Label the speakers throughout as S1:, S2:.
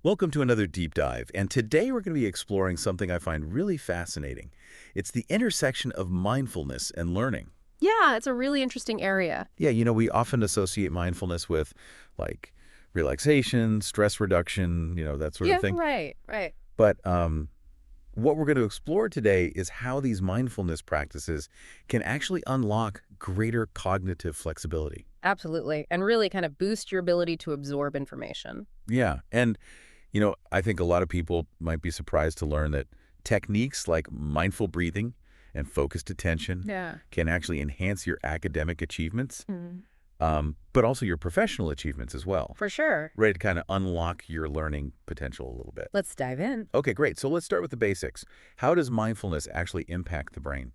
S1: Welcome to another deep dive, and today we're going to be exploring something I find really fascinating. It's the intersection of mindfulness and learning.
S2: Yeah, it's a really interesting area.
S1: Yeah, we often associate mindfulness with like relaxation, stress reduction, that sort of
S2: Yeah,
S1: thing.
S2: right.
S1: But what we're going to explore today is how these mindfulness practices can actually unlock greater cognitive flexibility.
S2: Absolutely. And really kind of boost your ability to absorb information.
S1: Yeah, and I think a lot of people might be surprised to learn that techniques like mindful breathing and focused attention
S2: Yeah.
S1: can actually enhance your academic achievements,
S2: Mm.
S1: but also your professional achievements as well.
S2: For sure.
S1: Ready to kind of unlock your learning potential a little bit.
S2: Let's dive in.
S1: Okay, great. So let's start with the basics. How does mindfulness actually impact the brain?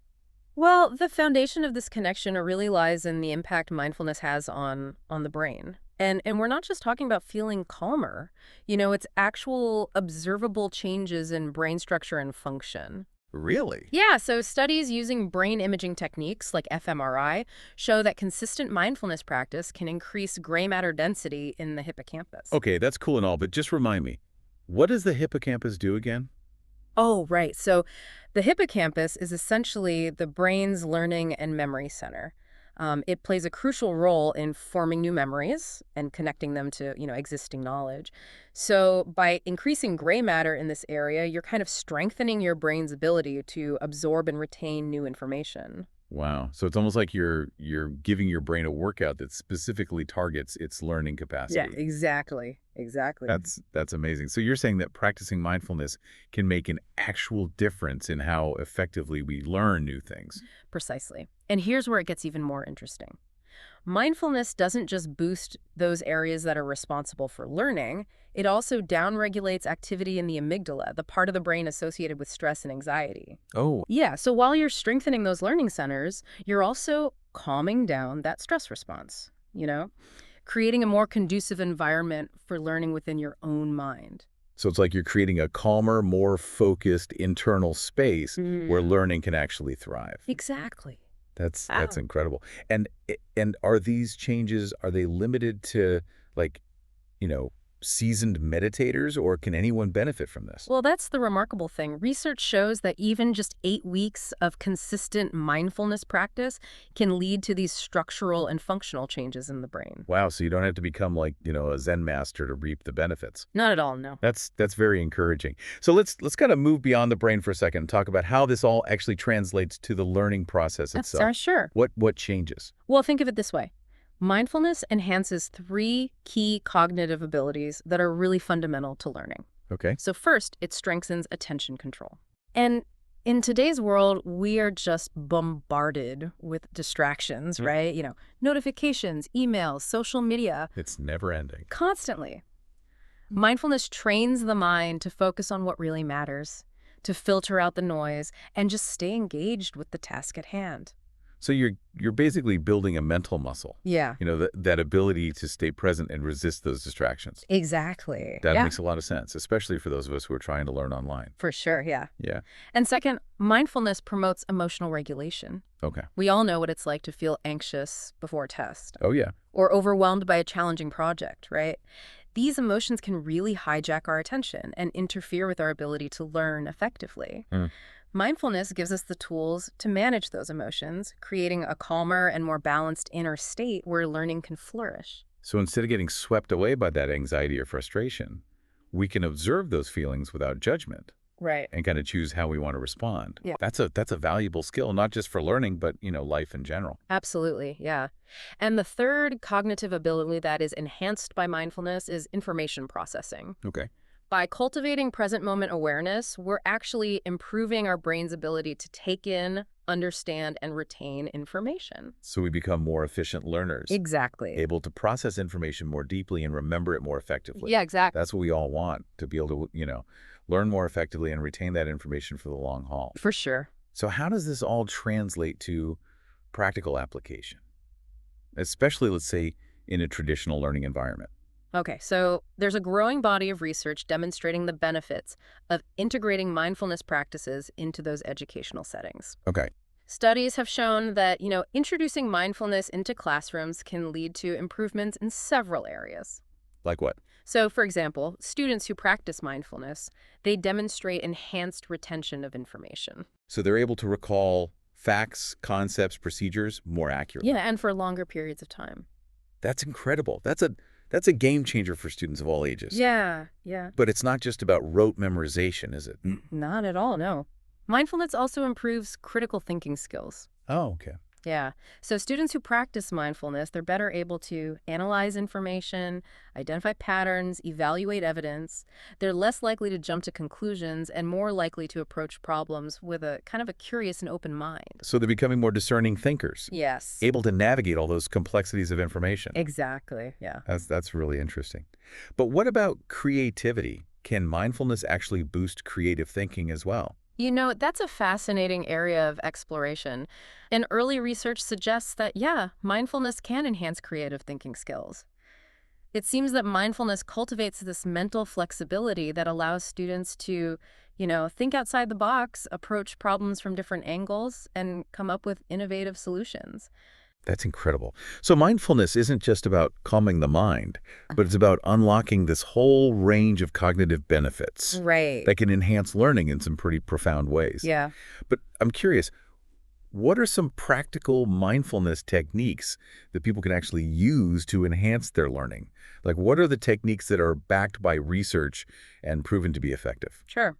S2: Well, the foundation of this connection really lies in the impact mindfulness has on the brain. And we're not just talking about feeling calmer. It's actual observable changes in brain structure and function.
S1: Really?
S2: Yeah, so studies using brain imaging techniques like fMRI show that consistent mindfulness practice can increase gray matter density in the hippocampus.
S1: Okay, that's cool and all, but just remind me, what does the hippocampus do again?
S2: Oh, right. So the hippocampus is essentially the brain's learning and memory center. It plays a crucial role in forming new memories and connecting them to, existing knowledge. So by increasing gray matter in this area, you're kind of strengthening your brain's ability to absorb and retain new information.
S1: Wow. So it's almost like you're giving your brain a workout that specifically targets its learning
S2: Yeah,
S1: capacity.
S2: exactly.
S1: That's amazing. So you're saying that practicing mindfulness can make an actual difference in how effectively we learn new things.
S2: Precisely. And here's where it gets even more interesting. Mindfulness doesn't just boost those areas that are responsible for learning, it also downregulates activity in the amygdala, the part of the brain associated with stress and anxiety.
S1: Oh,
S2: Yeah, so while you're strengthening those learning centers, you're also calming down that stress response, creating a more conducive environment for learning within your own mind.
S1: so it's like you're creating a calmer, more focused internal space where
S2: Mm.
S1: learning can actually thrive.
S2: Exactly.
S1: That's
S2: Wow.
S1: incredible. And are these changes, are they limited to like, you know, seasoned meditators, or can anyone benefit from this?
S2: Well, that's the remarkable thing. Research shows that even just 8 weeks of consistent mindfulness practice can lead to these structural and functional changes in the brain.
S1: Wow, so you don't have to become like, a Zen master to reap the benefits.
S2: Not at all, no.
S1: That's very encouraging. So let's kind of move beyond the brain for a second and talk about how this all actually translates to the learning process
S2: That's
S1: itself.
S2: sure.
S1: What changes?
S2: Well, think of it this way. Mindfulness enhances three key cognitive abilities that are really fundamental to learning.
S1: Okay.
S2: So first, it strengthens attention control. And in today's world, we are just bombarded with distractions,
S1: Mm.
S2: right? Notifications, emails, social media,
S1: It's never ending.
S2: constantly. Mindfulness trains the mind to focus on what really matters, to filter out the noise, and just stay engaged with the task at hand.
S1: So you're basically building a mental muscle.
S2: Yeah,
S1: That ability to stay present and resist those distractions.
S2: exactly.
S1: That
S2: Yeah,
S1: makes a lot of sense, especially for those of us who are trying to learn online.
S2: for sure. Yeah.
S1: Yeah.
S2: And second, mindfulness promotes emotional regulation.
S1: Okay.
S2: We all know what it's like to feel anxious before a test
S1: Oh, yeah.
S2: or overwhelmed by a challenging project, right? These emotions can really hijack our attention and interfere with our ability to learn effectively.
S1: Mm.
S2: Mindfulness gives us the tools to manage those emotions, creating a calmer and more balanced inner state where learning can flourish.
S1: So instead of getting swept away by that anxiety or frustration, we can observe those feelings without judgment
S2: Right.
S1: and kind of choose how we want to respond.
S2: Yeah.
S1: That's a valuable skill, not just for learning, but, life in general.
S2: Absolutely, yeah. And the third cognitive ability that is enhanced by mindfulness is information processing.
S1: Okay.
S2: By cultivating present moment awareness, we're actually improving our brain's ability to take in, understand, and retain information.
S1: So we become more efficient learners,
S2: Exactly.
S1: able to process information more deeply and remember it more effectively.
S2: Yeah, exactly.
S1: That's what we all want, to be able to, learn more effectively and retain that information for the long haul.
S2: For sure.
S1: So how does this all translate to practical application, especially, let's say, in a traditional learning environment?
S2: Okay, so there's a growing body of research demonstrating the benefits of integrating mindfulness practices into those educational settings.
S1: Okay.
S2: Studies have shown that, introducing mindfulness into classrooms can lead to improvements in several areas.
S1: Like what?
S2: So, for example, students who practice mindfulness, they demonstrate enhanced retention of information.
S1: So they're able to recall facts, concepts, procedures more accurately.
S2: Yeah, and for longer periods of time.
S1: That's incredible. That's a game changer for students of all ages.
S2: Yeah, yeah.
S1: But it's not just about rote memorization, is it?
S2: Not at all, no. Mindfulness also improves critical thinking skills.
S1: Oh, okay.
S2: Yeah. So students who practice mindfulness, they're better able to analyze information, identify patterns, evaluate evidence. They're less likely to jump to conclusions and more likely to approach problems with a kind of a curious and open mind.
S1: So they're becoming more discerning thinkers,
S2: Yes.
S1: able to navigate all those complexities of information.
S2: Exactly. Yeah.
S1: That's really interesting. But what about creativity? Can mindfulness actually boost creative thinking as well?
S2: You know, that's a fascinating area of exploration. And early research suggests that, yeah, mindfulness can enhance creative thinking skills. It seems that mindfulness cultivates this mental flexibility that allows students to, think outside the box, approach problems from different angles, and come up with innovative solutions.
S1: That's incredible. So mindfulness isn't just about calming the mind, but it's about unlocking this whole range of cognitive benefits
S2: Right.
S1: that can enhance learning in some pretty profound ways.
S2: Yeah.
S1: But I'm curious, what are some practical mindfulness techniques that people can actually use to enhance their learning? Like, what are the techniques that are backed by research and proven to be effective?
S2: Sure.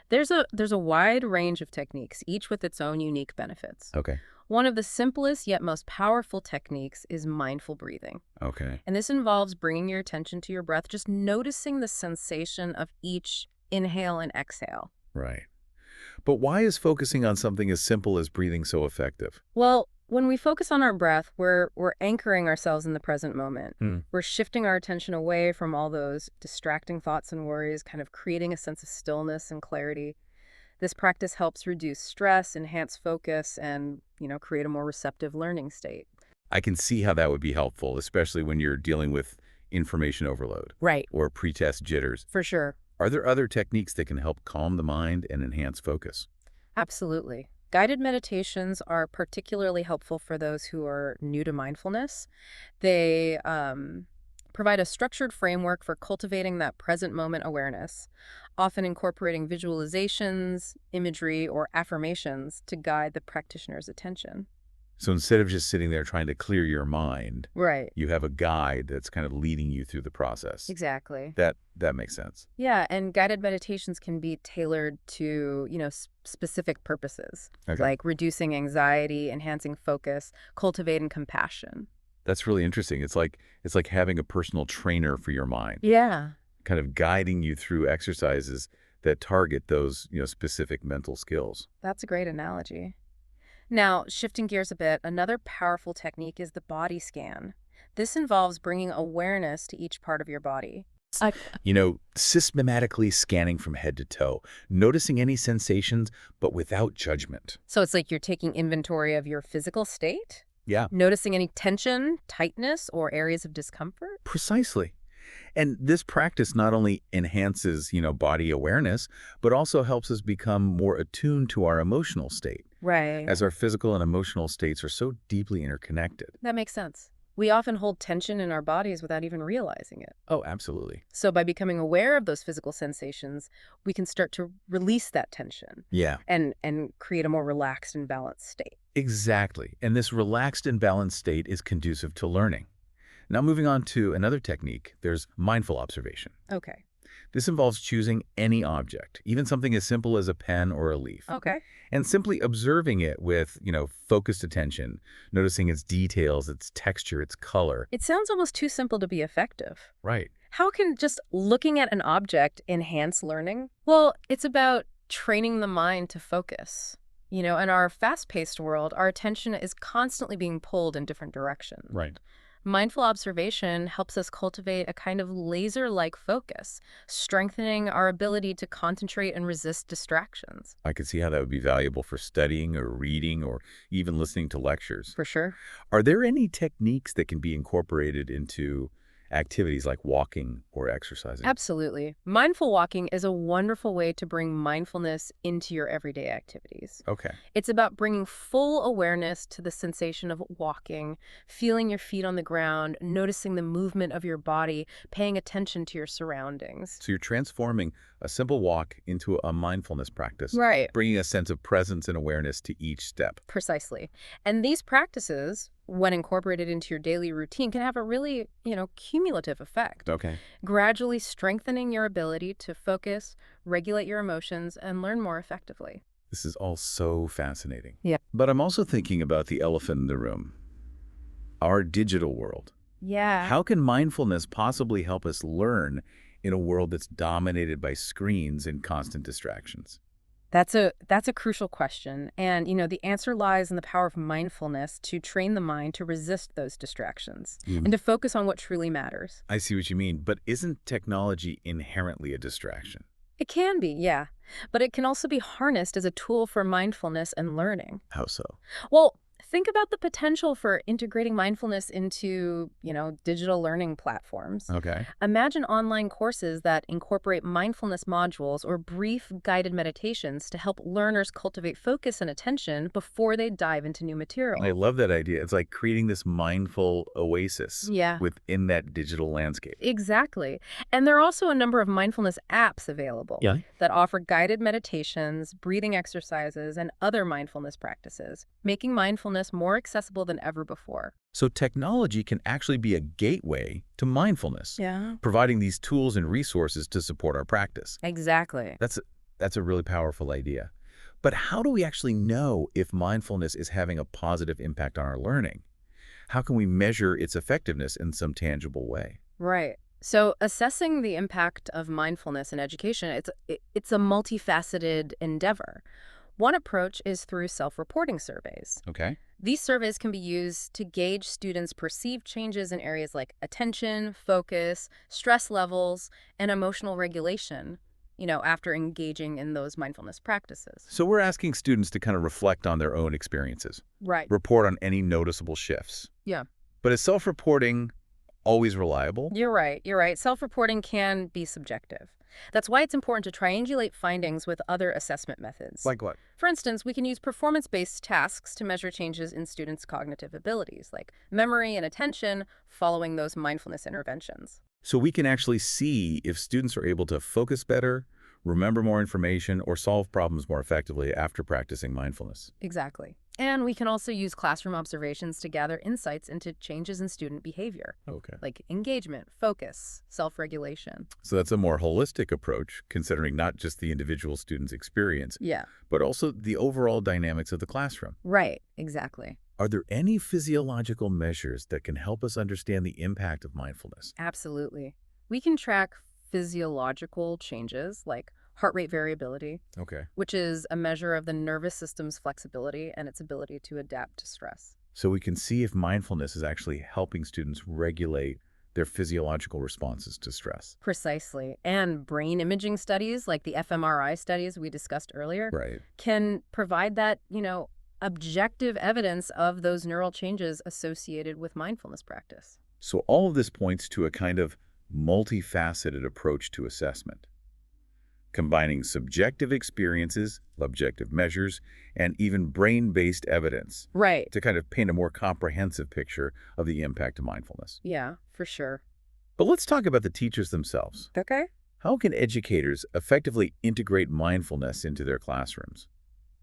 S2: There's a wide range of techniques, each with its own unique benefits.
S1: Okay.
S2: One of the simplest yet most powerful techniques is mindful breathing.
S1: Okay.
S2: And this involves bringing your attention to your breath, just noticing the sensation of each inhale and exhale.
S1: Right. But why is focusing on something as simple as breathing so effective?
S2: Well, when we focus on our breath, we're anchoring ourselves in the present moment.
S1: Hmm.
S2: We're shifting our attention away from all those distracting thoughts and worries, kind of creating a sense of stillness and clarity. This practice helps reduce stress, enhance focus, and, create a more receptive learning state.
S1: I can see how that would be helpful, especially when you're dealing with information overload
S2: Right.
S1: or pretest jitters.
S2: For sure.
S1: Are there other techniques that can help calm the mind and enhance focus?
S2: Absolutely. Guided meditations are particularly helpful for those who are new to mindfulness. They provide a structured framework for cultivating that present moment awareness, often incorporating visualizations, imagery, or affirmations to guide the practitioner's attention.
S1: So instead of just sitting there trying to clear your mind,
S2: Right.
S1: you have a guide that's kind of leading you through the process.
S2: Exactly.
S1: That makes sense.
S2: Yeah, and guided meditations can be tailored to, specific purposes,
S1: Okay.
S2: like reducing anxiety, enhancing focus, cultivating compassion.
S1: That's really interesting. It's like having a personal trainer for your mind,
S2: Yeah.
S1: kind of guiding you through exercises that target those, specific mental skills.
S2: That's a great analogy. Now, shifting gears a bit, another powerful technique is the body scan. This involves bringing awareness to each part of your body. I,
S1: Systematically scanning from head to toe, noticing any sensations, but without judgment.
S2: so it's like you're taking inventory of your physical state,
S1: Yeah,
S2: noticing any tension, tightness, or areas of discomfort.
S1: precisely. And this practice not only enhances, body awareness, but also helps us become more attuned to our emotional state,
S2: Right.
S1: as our physical and emotional states are so deeply interconnected.
S2: That makes sense. We often hold tension in our bodies without even realizing it.
S1: Oh, absolutely.
S2: So by becoming aware of those physical sensations, we can start to release that tension
S1: Yeah,
S2: and create a more relaxed and balanced state.
S1: exactly. And this relaxed and balanced state is conducive to learning. Now, moving on to another technique, there's mindful observation.
S2: Okay.
S1: This involves choosing any object, even something as simple as a pen or a leaf,
S2: Okay.
S1: and simply observing it with, focused attention, noticing its details, its texture, its color.
S2: It sounds almost too simple to be effective.
S1: Right.
S2: How can just looking at an object enhance learning? Well, it's about training the mind to focus. In our fast-paced world, our attention is constantly being pulled in different directions.
S1: Right.
S2: Mindful observation helps us cultivate a kind of laser-like focus, strengthening our ability to concentrate and resist distractions.
S1: I could see how that would be valuable for studying or reading or even listening to lectures.
S2: For sure.
S1: Are there any techniques that can be incorporated into activities like walking or exercising?
S2: Absolutely. Mindful walking is a wonderful way to bring mindfulness into your everyday activities.
S1: Okay.
S2: It's about bringing full awareness to the sensation of walking, feeling your feet on the ground, noticing the movement of your body, paying attention to your surroundings.
S1: So you're transforming a simple walk into a mindfulness practice,
S2: Right.
S1: bringing a sense of presence and awareness to each step.
S2: Precisely. And these practices, when incorporated into your daily routine, can have a really, cumulative effect,
S1: Okay.
S2: gradually strengthening your ability to focus, regulate your emotions, and learn more effectively.
S1: This is all so fascinating.
S2: Yeah.
S1: But I'm also thinking about the elephant in the room, our digital world.
S2: Yeah.
S1: How can mindfulness possibly help us learn in a world that's dominated by screens and constant distractions?
S2: That's a crucial question. And, the answer lies in the power of mindfulness to train the mind to resist those distractions
S1: Mm.
S2: and to focus on what truly matters.
S1: I see what you mean, but isn't technology inherently a distraction?
S2: It can be, yeah, but it can also be harnessed as a tool for mindfulness and learning.
S1: How so?
S2: Well, think about the potential for integrating mindfulness into, digital learning platforms.
S1: Okay.
S2: Imagine online courses that incorporate mindfulness modules or brief guided meditations to help learners cultivate focus and attention before they dive into new
S1: I
S2: material.
S1: love that idea. It's like creating this mindful oasis
S2: Yeah,
S1: within that digital landscape.
S2: exactly. And there are also a number of mindfulness apps available
S1: Yeah.
S2: that offer guided meditations, breathing exercises, and other mindfulness practices, making mindfulness more accessible than ever before.
S1: So technology can actually be a gateway to mindfulness,
S2: Yeah.
S1: providing these tools and resources to support our practice.
S2: Exactly.
S1: That's a really powerful idea. But how do we actually know if mindfulness is having a positive impact on our learning? How can we measure its effectiveness in some tangible way?
S2: Right. So assessing the impact of mindfulness in education, it's a multifaceted endeavor. One approach is through self-reporting surveys.
S1: Okay.
S2: These surveys can be used to gauge students' perceived changes in areas like attention, focus, stress levels, and emotional regulation, after engaging in those mindfulness practices.
S1: So we're asking students to kind of reflect on their own experiences,
S2: Right.
S1: report on any noticeable shifts.
S2: Yeah.
S1: But is self-reporting always reliable?
S2: You're right. You're right. Self-reporting can be subjective. That's why it's important to triangulate findings with other assessment methods.
S1: Like what?
S2: For instance, we can use performance-based tasks to measure changes in students' cognitive abilities, like memory and attention, following those mindfulness interventions.
S1: So we can actually see if students are able to focus better, remember more information, or solve problems more effectively after practicing mindfulness.
S2: Exactly. And we can also use classroom observations to gather insights into changes in student behavior,
S1: Okay.
S2: like engagement, focus, self-regulation.
S1: So that's a more holistic approach, considering not just the individual student's experience,
S2: Yeah,
S1: but also the overall dynamics of the classroom.
S2: right, exactly.
S1: Are there any physiological measures that can help us understand the impact of mindfulness?
S2: Absolutely. We can track physiological changes like heart rate variability,
S1: Okay.
S2: which is a measure of the nervous system's flexibility and its ability to adapt to stress.
S1: So we can see if mindfulness is actually helping students regulate their physiological responses to stress.
S2: Precisely. And brain imaging studies, like the fMRI studies we discussed earlier,
S1: Right.
S2: can provide that, objective evidence of those neural changes associated with mindfulness practice.
S1: So all of this points to a kind of multifaceted approach to assessment, combining subjective experiences, objective measures, and even brain-based evidence
S2: Right.
S1: to kind of paint a more comprehensive picture of the impact of mindfulness.
S2: Yeah, for sure.
S1: But let's talk about the teachers themselves.
S2: Okay.
S1: How can educators effectively integrate mindfulness into their classrooms,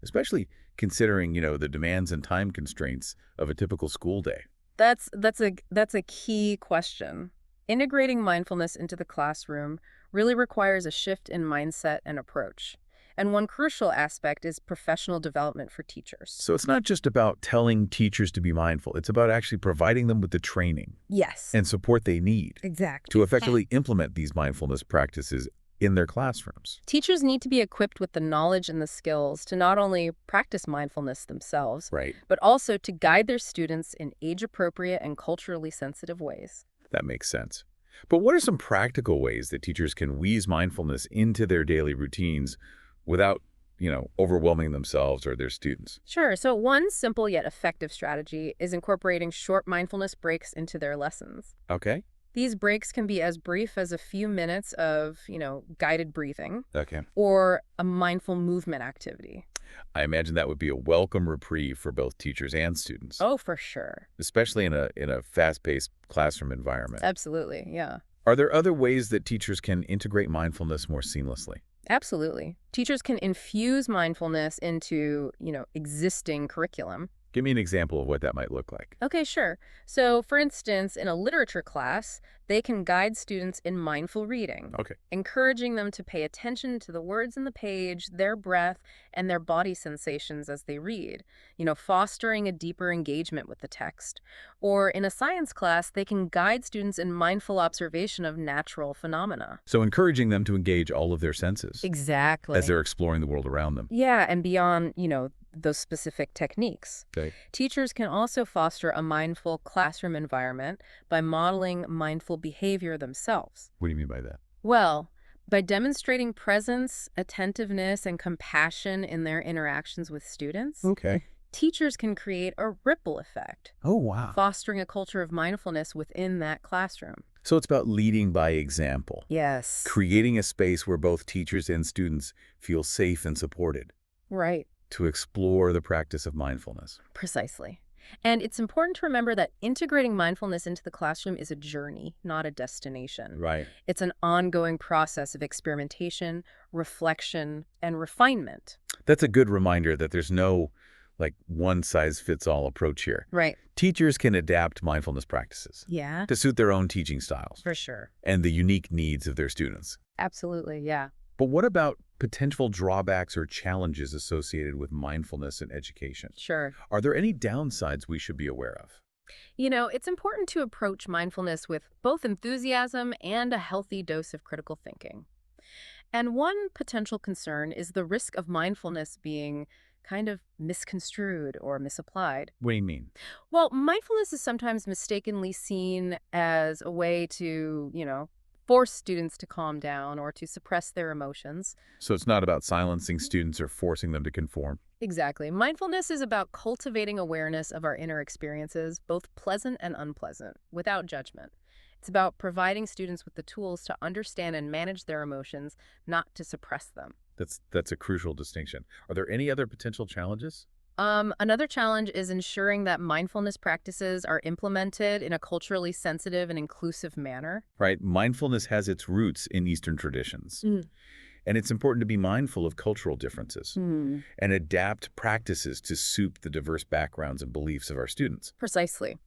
S1: especially considering, the demands and time constraints of a typical school day?
S2: That's a key question. Integrating mindfulness into the classroom really requires a shift in mindset and approach. And one crucial aspect is professional development for teachers.
S1: So it's not just about telling teachers to be mindful. It's about actually providing them with the training
S2: Yes,
S1: and support they need
S2: exactly.
S1: to effectively implement these mindfulness practices in their classrooms.
S2: Teachers need to be equipped with the knowledge and the skills to not only practice mindfulness themselves,
S1: Right.
S2: but also to guide their students in age-appropriate and culturally sensitive ways.
S1: That makes sense. But what are some practical ways that teachers can weave mindfulness into their daily routines without, overwhelming themselves or their students?
S2: Sure, so one simple yet effective strategy is incorporating short mindfulness breaks into their lessons.
S1: Okay.
S2: These breaks can be as brief as a few minutes of, guided breathing
S1: Okay.
S2: or a mindful movement activity.
S1: I imagine that would be a welcome reprieve for both teachers and students,
S2: Oh, for sure.
S1: especially in a fast-paced classroom environment.
S2: Absolutely. Yeah.
S1: Are there other ways that teachers can integrate mindfulness more seamlessly?
S2: Absolutely. Teachers can infuse mindfulness into, existing curriculum.
S1: Give me an example of what that might look like.
S2: Okay, sure. So, for instance, in a literature class, they can guide students in mindful reading,
S1: Okay.
S2: encouraging them to pay attention to the words in the page, their breath, and their body sensations as they read, fostering a deeper engagement with the text. Or in a science class, they can guide students in mindful observation of natural phenomena.
S1: So encouraging them to engage all of their senses as
S2: Exactly.
S1: they're exploring the world around them.
S2: Yeah, and beyond, those specific techniques.
S1: Okay.
S2: Teachers can also foster a mindful classroom environment by modeling mindful behavior themselves.
S1: What do you mean by that?
S2: Well, by demonstrating presence, attentiveness, and compassion in their interactions with students,
S1: Okay.
S2: teachers can create a ripple effect,
S1: Oh, wow.
S2: fostering a culture of mindfulness within that classroom.
S1: So it's about leading by example,
S2: Yes.
S1: creating a space where both teachers and students feel safe and supported
S2: Right.
S1: to explore the practice of mindfulness.
S2: Precisely. And it's important to remember that integrating mindfulness into the classroom is a journey, not a destination.
S1: Right.
S2: It's an ongoing process of experimentation, reflection, and refinement.
S1: That's a good reminder that there's no, one-size-fits-all approach here.
S2: Right.
S1: Teachers can adapt mindfulness practices
S2: Yeah,
S1: to suit their own teaching styles
S2: for sure.
S1: and the unique needs of their students.
S2: Absolutely, yeah.
S1: But what about potential drawbacks or challenges associated with mindfulness in education?
S2: Sure.
S1: Are there any downsides we should be aware of?
S2: It's important to approach mindfulness with both enthusiasm and a healthy dose of critical thinking. And one potential concern is the risk of mindfulness being kind of misconstrued or misapplied.
S1: What do you mean?
S2: Well, mindfulness is sometimes mistakenly seen as a way to, force students to calm down or to suppress their emotions.
S1: So it's not about silencing students or forcing them to conform.
S2: Exactly. Mindfulness is about cultivating awareness of our inner experiences, both pleasant and unpleasant, without judgment. It's about providing students with the tools to understand and manage their emotions, not to suppress them.
S1: That's a crucial distinction. Are there any other potential challenges?
S2: Another challenge is ensuring that mindfulness practices are implemented in a culturally sensitive and inclusive manner.
S1: Right? Mindfulness has its roots in Eastern traditions.
S2: Mm.
S1: And it's important to be mindful of cultural differences
S2: Hmm.
S1: and adapt practices to suit the diverse backgrounds and beliefs of our students.
S2: Precisely.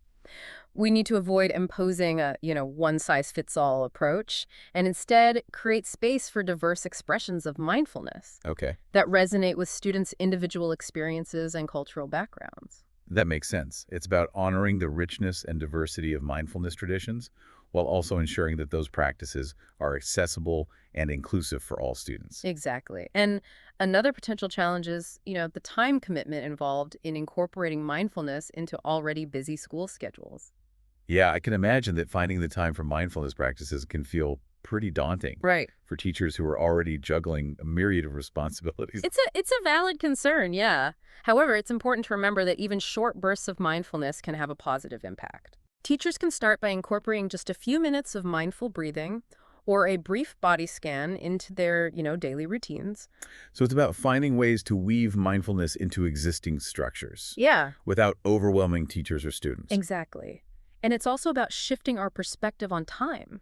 S2: We need to avoid imposing a, one-size-fits-all approach and instead create space for diverse expressions of mindfulness
S1: Okay.
S2: that resonate with students' individual experiences and cultural backgrounds.
S1: That makes sense. It's about honoring the richness and diversity of mindfulness traditions while also ensuring that those practices are accessible and inclusive for all students.
S2: Exactly. And another potential challenge is, the time commitment involved in incorporating mindfulness into already busy school schedules.
S1: Yeah, I can imagine that finding the time for mindfulness practices can feel pretty daunting
S2: Right.
S1: for teachers who are already juggling a myriad of responsibilities.
S2: It's a valid concern, yeah. However, it's important to remember that even short bursts of mindfulness can have a positive impact. Teachers can start by incorporating just a few minutes of mindful breathing or a brief body scan into their, daily routines.
S1: So it's about finding ways to weave mindfulness into existing structures
S2: Yeah,
S1: without overwhelming teachers or students.
S2: exactly. And it's also about shifting our perspective on time.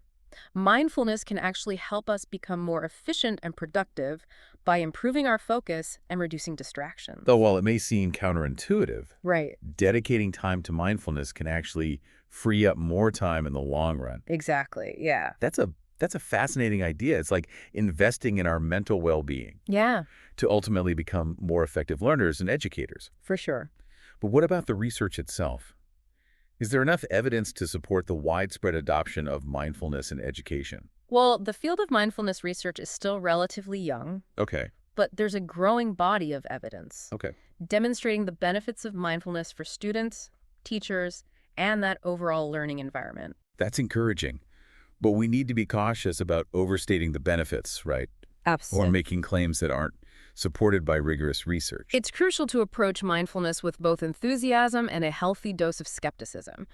S2: Mindfulness can actually help us become more efficient and productive by improving our focus and reducing distractions.
S1: Though while it may seem counterintuitive,
S2: Right.
S1: dedicating time to mindfulness can actually free up more time in the long run.
S2: Exactly. Yeah.
S1: That's a fascinating idea. It's like investing in our mental well-being
S2: Yeah,
S1: to ultimately become more effective learners and educators.
S2: for sure.
S1: But what about the research itself? Is there enough evidence to support the widespread adoption of mindfulness in education?
S2: Well, the field of mindfulness research is still relatively young,
S1: Okay.
S2: but there's a growing body of evidence
S1: Okay.
S2: demonstrating the benefits of mindfulness for students, teachers, and that overall learning environment.
S1: That's encouraging. But we need to be cautious about overstating the benefits, right? Or
S2: Absolutely.
S1: making claims that aren't supported by rigorous research.
S2: It's crucial to approach mindfulness with both enthusiasm and a healthy dose of skepticism.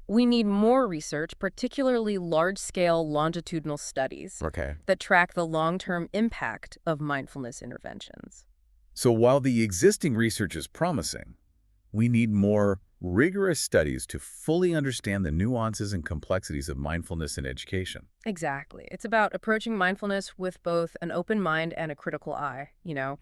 S2: We need more research, particularly large-scale longitudinal studies
S1: Okay.
S2: that track the long-term impact of mindfulness interventions.
S1: So while the existing research is promising, we need more rigorous studies to fully understand the nuances and complexities of mindfulness in education.
S2: Exactly. It's about approaching mindfulness with both an open mind and a critical eye,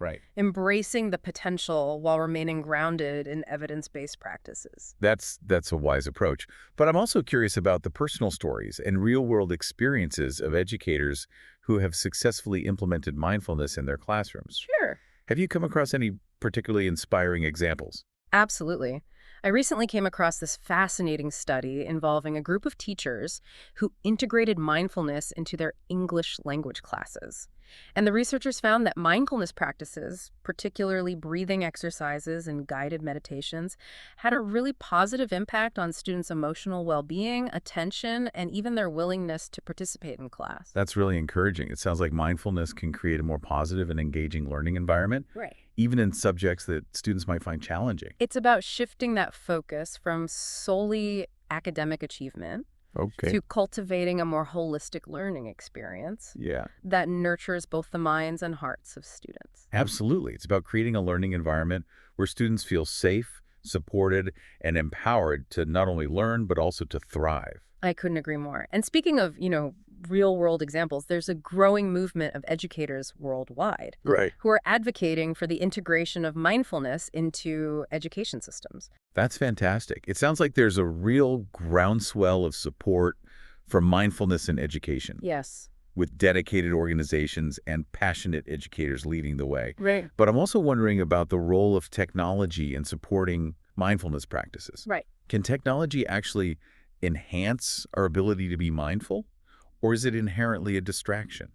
S1: Right.
S2: embracing the potential while remaining grounded in evidence-based practices.
S1: That's a wise approach. But I'm also curious about the personal stories and real-world experiences of educators who have successfully implemented mindfulness in their classrooms.
S2: Sure.
S1: Have you come across any particularly inspiring examples?
S2: Absolutely. I recently came across this fascinating study involving a group of teachers who integrated mindfulness into their English language classes. And the researchers found that mindfulness practices, particularly breathing exercises and guided meditations, had a really positive impact on students' emotional well-being, attention, and even their willingness to participate in class.
S1: That's really encouraging. It sounds like mindfulness can create a more positive and engaging learning environment,
S2: Right.
S1: even in subjects that students might find challenging.
S2: It's about shifting that focus from solely academic achievement
S1: Okay.
S2: to cultivating a more holistic learning experience
S1: Yeah,
S2: that nurtures both the minds and hearts of students.
S1: absolutely. It's about creating a learning environment where students feel safe, supported, and empowered to not only learn, but also to thrive.
S2: I couldn't agree more. And speaking of, real world examples, there's a growing movement of educators worldwide
S1: Right.
S2: who are advocating for the integration of mindfulness into education systems.
S1: That's fantastic. It sounds like there's a real groundswell of support for mindfulness in education,
S2: Yes.
S1: with dedicated organizations and passionate educators leading the way.
S2: Right.
S1: But I'm also wondering about the role of technology in supporting mindfulness practices.
S2: Right.
S1: Can technology actually enhance our ability to be mindful, or is it inherently a distraction?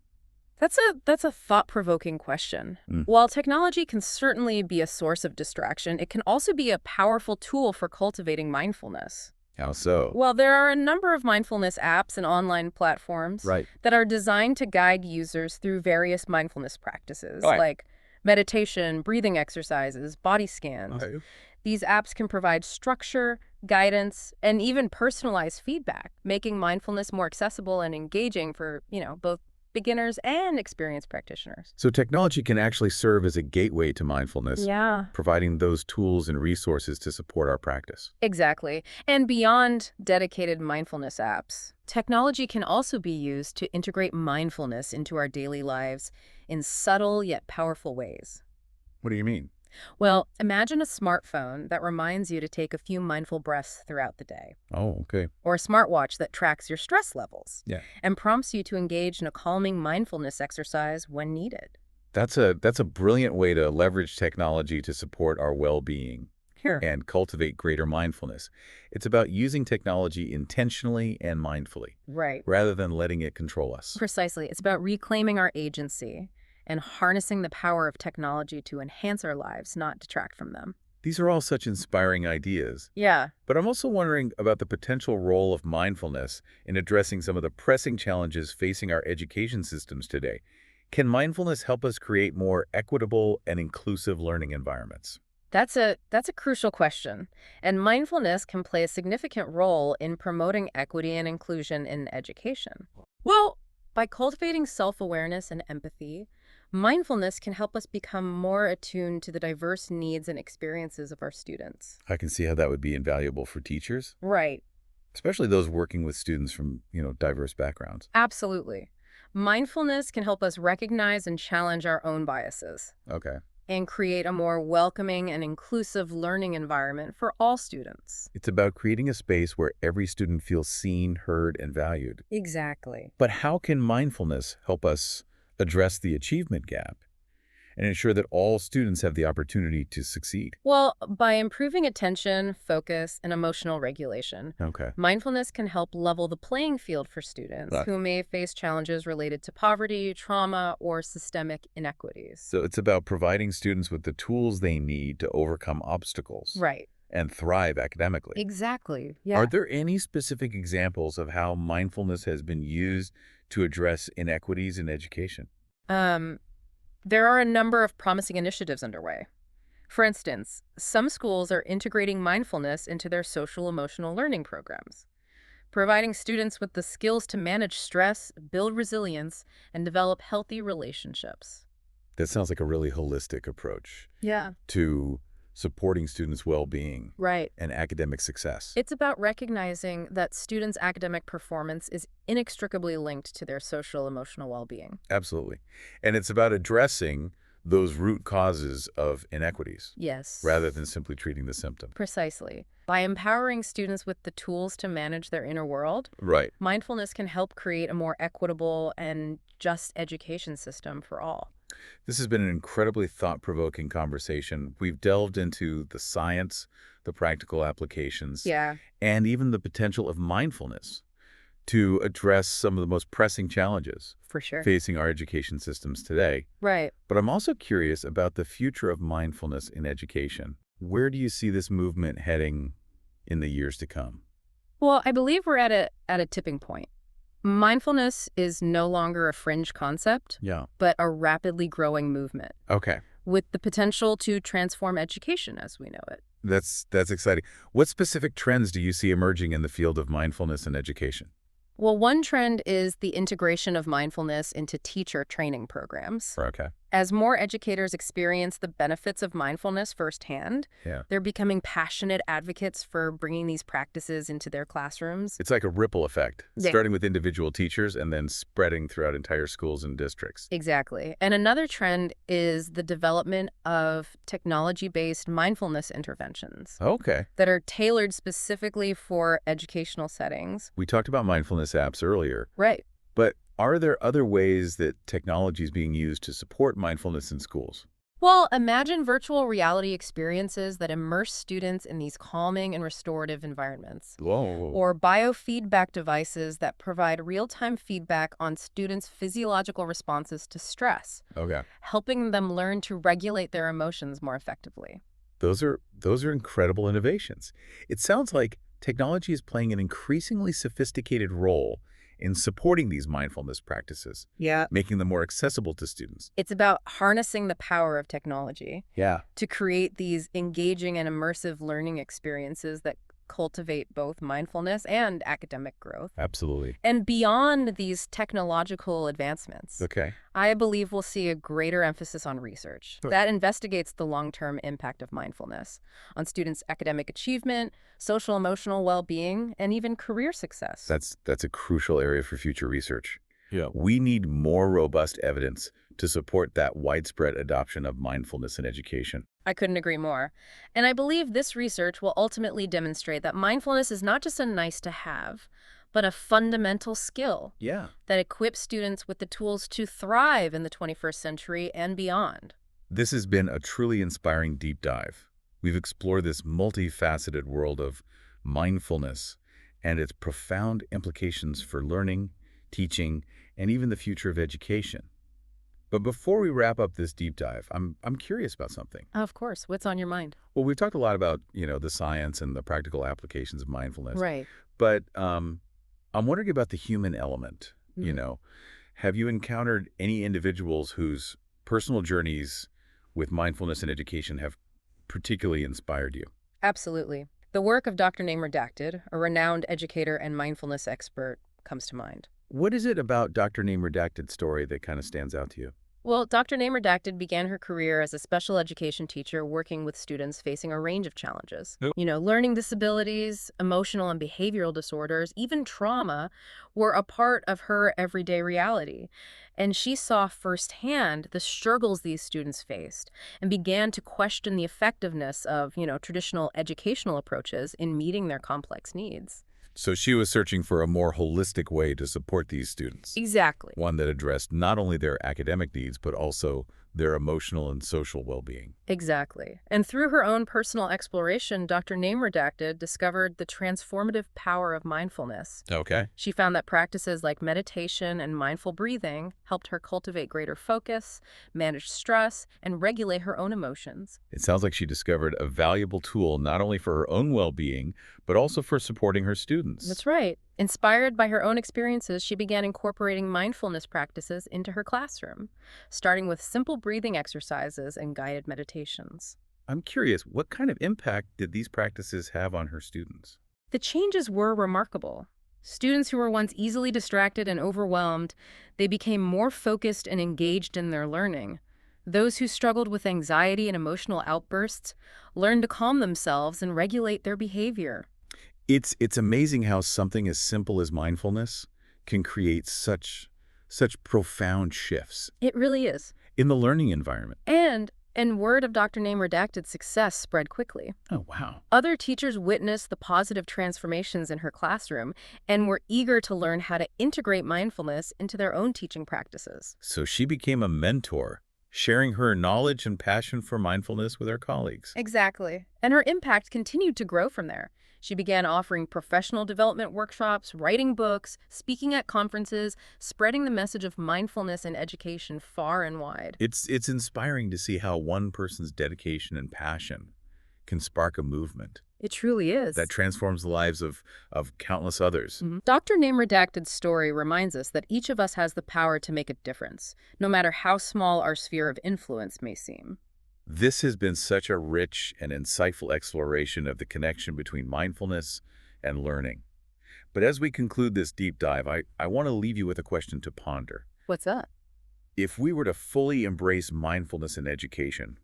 S2: That's a thought-provoking question.
S1: Mm.
S2: While technology can certainly be a source of distraction, it can also be a powerful tool for cultivating mindfulness.
S1: How so?
S2: Well, there are a number of mindfulness apps and online platforms
S1: Right.
S2: that are designed to guide users through various mindfulness practices,
S1: Right.
S2: like meditation, breathing exercises, body scans.
S1: Okay.
S2: These apps can provide structure, guidance, and even personalized feedback, making mindfulness more accessible and engaging for, both beginners and experienced practitioners.
S1: So technology can actually serve as a gateway to mindfulness,
S2: Yeah.
S1: providing those tools and resources to support our practice.
S2: Exactly. And beyond dedicated mindfulness apps, technology can also be used to integrate mindfulness into our daily lives in subtle yet powerful ways.
S1: What do you mean?
S2: Well, imagine a smartphone that reminds you to take a few mindful breaths throughout the day,
S1: Oh, okay.
S2: or a smartwatch that tracks your stress levels
S1: Yeah.
S2: and prompts you to engage in a calming mindfulness exercise when needed.
S1: That's a brilliant way to leverage technology to support our well-being
S2: Here.
S1: and cultivate greater mindfulness. It's about using technology intentionally and mindfully,
S2: Right.
S1: rather than letting it control us.
S2: Precisely. It's about reclaiming our agency and harnessing the power of technology to enhance our lives, not detract from them.
S1: These are all such inspiring ideas.
S2: Yeah.
S1: But I'm also wondering about the potential role of mindfulness in addressing some of the pressing challenges facing our education systems today. Can mindfulness help us create more equitable and inclusive learning environments?
S2: That's a crucial question. And mindfulness can play a significant role in promoting equity and inclusion in education. Well, by cultivating self-awareness and empathy, mindfulness can help us become more attuned to the diverse needs and experiences of our students.
S1: I can see how that would be invaluable for teachers,
S2: Right.
S1: especially those working with students from, diverse backgrounds.
S2: Absolutely. Mindfulness can help us recognize and challenge our own biases
S1: Okay.
S2: and create a more welcoming and inclusive learning environment for all students.
S1: It's about creating a space where every student feels seen, heard, and valued.
S2: Exactly.
S1: But how can mindfulness help us address the achievement gap and ensure that all students have the opportunity to succeed?
S2: Well, by improving attention, focus, and emotional regulation,
S1: Okay.
S2: mindfulness can help level the playing field for students
S1: Right.
S2: who may face challenges related to poverty, trauma, or systemic inequities.
S1: So it's about providing students with the tools they need to overcome obstacles
S2: Right.
S1: and thrive academically.
S2: Exactly. Yeah.
S1: Are there any specific examples of how mindfulness has been used to address inequities in education?
S2: Um, there are a number of promising initiatives underway. For instance, some schools are integrating mindfulness into their social emotional learning programs. providing students with the skills to manage stress, build resilience, and develop healthy relationships.
S1: That sounds like a really holistic approach
S2: Yeah.
S1: to supporting students' well-being
S2: Right.
S1: and academic success.
S2: It's about recognizing that students' academic performance is inextricably linked to their social emotional well-being.
S1: Absolutely. And it's about addressing those root causes of inequities rather
S2: Yes.
S1: than simply treating the symptom.
S2: Precisely. By empowering students with the tools to manage their inner world,
S1: Right.
S2: mindfulness can help create a more equitable and just education system for all.
S1: This has been an incredibly thought-provoking conversation. We've delved into the science, the practical applications,
S2: Yeah,
S1: and even the potential of mindfulness to address some of the most pressing challenges
S2: for sure.
S1: facing our education systems today.
S2: Right.
S1: But I'm also curious about the future of mindfulness in education. Where do you see this movement heading in the years to come?
S2: Well, I believe we're at a tipping point. Mindfulness is no longer a fringe concept,
S1: Yeah.
S2: but a rapidly growing movement
S1: Okay.
S2: with the potential to transform education as we know it.
S1: That's exciting. What specific trends do you see emerging in the field of mindfulness in education?
S2: Well, one trend is the integration of mindfulness into teacher training programs.
S1: Okay.
S2: As more educators experience the benefits of mindfulness firsthand,
S1: Yeah.
S2: they're becoming passionate advocates for bringing these practices into their classrooms.
S1: It's like a ripple effect,
S2: Yeah.
S1: starting with individual teachers and then spreading throughout entire schools and districts.
S2: Exactly. And another trend is the development of technology-based mindfulness interventions
S1: Okay.
S2: that are tailored specifically for educational settings.
S1: We talked about mindfulness apps earlier,
S2: Right.
S1: but are there other ways that technology is being used to support mindfulness in schools?
S2: Well, imagine virtual reality experiences that immerse students in these calming and restorative environments.
S1: Whoa.
S2: Or biofeedback devices that provide real-time feedback on students' physiological responses to stress,
S1: Okay.
S2: helping them learn to regulate their emotions more effectively.
S1: Those are incredible innovations. It sounds like technology is playing an increasingly sophisticated role in supporting these mindfulness practices,
S2: Yeah.
S1: making them more accessible to students.
S2: It's about harnessing the power of technology
S1: Yeah.
S2: to create these engaging and immersive learning experiences that cultivate both mindfulness and academic growth.
S1: Absolutely.
S2: And beyond these technological advancements,
S1: Okay.
S2: I believe we'll see a greater emphasis on research
S1: Sure.
S2: that investigates the long-term impact of mindfulness on students' academic achievement, social emotional well-being, and even career success.
S1: That's a crucial area for future research.
S3: Yeah.
S1: We need more robust evidence to support that widespread adoption of mindfulness in education.
S2: I couldn't agree more. And I believe this research will ultimately demonstrate that mindfulness is not just a nice to have, but a fundamental skill
S1: Yeah.
S2: that equips students with the tools to thrive in the 21st century and beyond.
S1: This has been a truly inspiring deep dive. We've explored this multifaceted world of mindfulness and its profound implications for learning, teaching, and even the future of education. But before we wrap up this deep dive, I'm curious about something.
S2: Of course. What's on your mind?
S1: Well, we've talked a lot about, the science and the practical applications of mindfulness.
S2: Right.
S1: But I'm wondering about the human element.
S2: Mhm.
S1: Have you encountered any individuals whose personal journeys with mindfulness and education have particularly inspired you?
S2: Absolutely. The work of Dr. Name Redacted, a renowned educator and mindfulness expert, comes to mind.
S1: What is it about Dr. Name Redacted's story that kind of stands out to you?
S2: Well, Dr. Name Redacted began her career as a special education teacher working with students facing a range of challenges.
S3: Yep.
S2: Learning disabilities, emotional and behavioral disorders, even trauma were a part of her everyday reality. And she saw firsthand the struggles these students faced and began to question the effectiveness of, traditional educational approaches in meeting their complex needs.
S1: So she was searching for a more holistic way to support these students,
S2: Exactly.
S1: one that addressed not only their academic needs, but also their emotional and social well-being.
S2: Exactly. And through her own personal exploration, Dr. Name Redacted discovered the transformative power of mindfulness.
S1: Okay.
S2: She found that practices like meditation and mindful breathing helped her cultivate greater focus, manage stress, and regulate her own emotions.
S1: It sounds like she discovered a valuable tool not only for her own well-being, but also for supporting her students.
S2: That's right. Inspired by her own experiences, she began incorporating mindfulness practices into her classroom, starting with simple breathing exercises and guided meditations.
S1: I'm curious, what kind of impact did these practices have on her students?
S2: The changes were remarkable. Students who were once easily distracted and overwhelmed, they became more focused and engaged in their learning. Those who struggled with anxiety and emotional outbursts learned to calm themselves and regulate their behavior.
S1: It's amazing how something as simple as mindfulness can create such profound shifts
S2: It really is.
S1: in the learning environment.
S2: And word of Dr. Name Redacted's success spread quickly.
S1: Oh, wow.
S2: Other teachers witnessed the positive transformations in her classroom and were eager to learn how to integrate mindfulness into their own teaching practices.
S1: So she became a mentor, sharing her knowledge and passion for mindfulness with her colleagues.
S2: Exactly. And her impact continued to grow from there. She began offering professional development workshops, writing books, speaking at conferences, spreading the message of mindfulness in education far and wide.
S1: It's inspiring to see how one person's dedication and passion can spark a movement
S2: It truly
S1: that
S2: is.
S1: transforms the lives of countless others.
S2: Dr. Name Redacted's story reminds us that each of us has the power to make a difference, no matter how small our sphere of influence may seem.
S1: This has been such a rich and insightful exploration of the connection between mindfulness and learning. But as we conclude this deep dive, I want to leave you with a question to ponder.
S2: What's that?
S1: If we were to fully embrace mindfulness in education,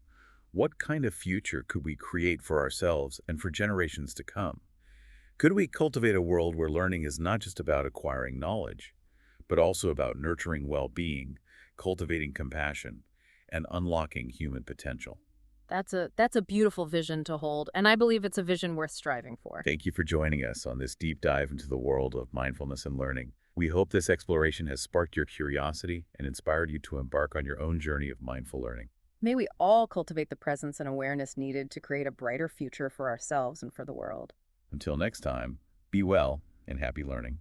S1: what kind of future could we create for ourselves and for generations to come? Could we cultivate a world where learning is not just about acquiring knowledge, but also about nurturing well-being, cultivating compassion, and unlocking human potential?
S2: That's a beautiful vision to hold, and I believe it's a vision worth striving for.
S1: Thank you for joining us on this deep dive into the world of mindfulness and learning. We hope this exploration has sparked your curiosity and inspired you to embark on your own journey of mindful learning.
S2: May we all cultivate the presence and awareness needed to create a brighter future for ourselves and for the world.
S1: Until next time, be well and happy learning.